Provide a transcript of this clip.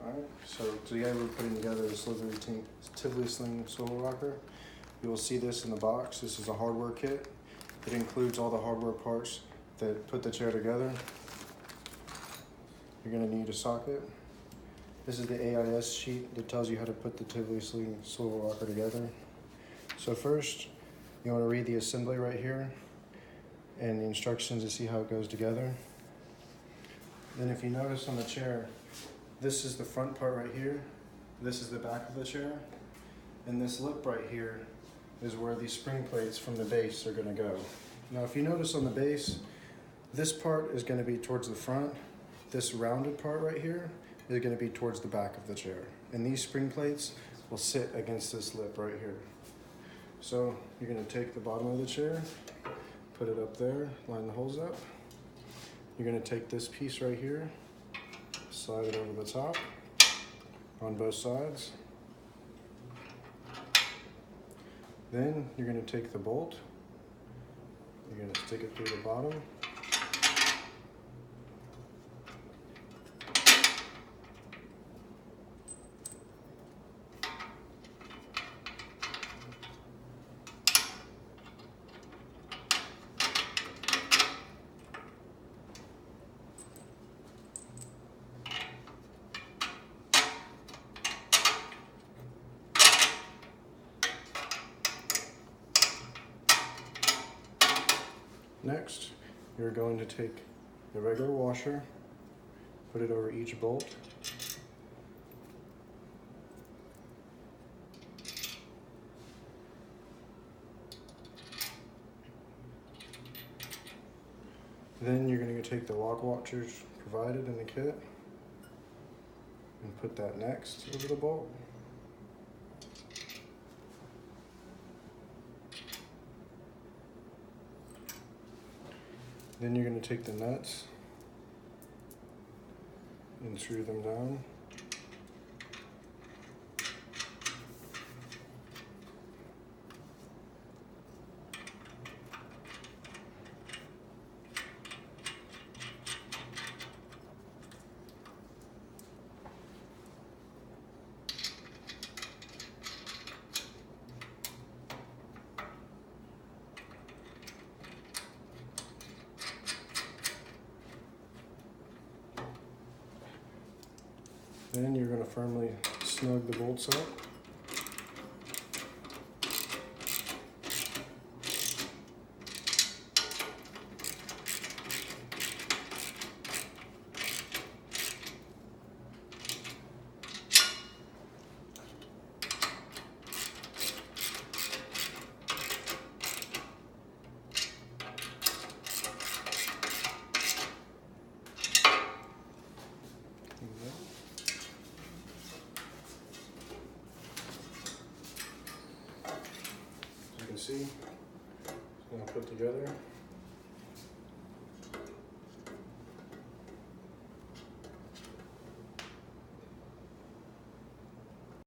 Alright, so today we're putting together this Tivoli Sling Swivel Rocker. You will see this in the box. This is a hardware kit. It includes all the hardware parts that put the chair together. You're going to need a socket. This is the AIS sheet that tells you how to put the Tivoli Sling Swivel Rocker together. So first, you want to read the assembly right here and the instructions to see how it goes together. Then if you notice on the chair, this is the front part right here, this is the back of the chair, and this lip right here is where these spring plates from the base are going to go. Now if you notice on the base, this part is going to be towards the front, this rounded part right here is going to be towards the back of the chair, and these spring plates will sit against this lip right here. So you're going to take the bottom of the chair, put it up there, line the holes up. You're going to take this piece right here, slide it over the top on both sides. Then you're going to take the bolt, you're going to stick it through the bottom. Next, you're going to take the regular washer, put it over each bolt. Then you're going to take the lock watchers provided in the kit and put that next over the bolt. Then you're going to take the nuts and screw them down. Then you're going to firmly snug the bolts up. See, it's going to put together.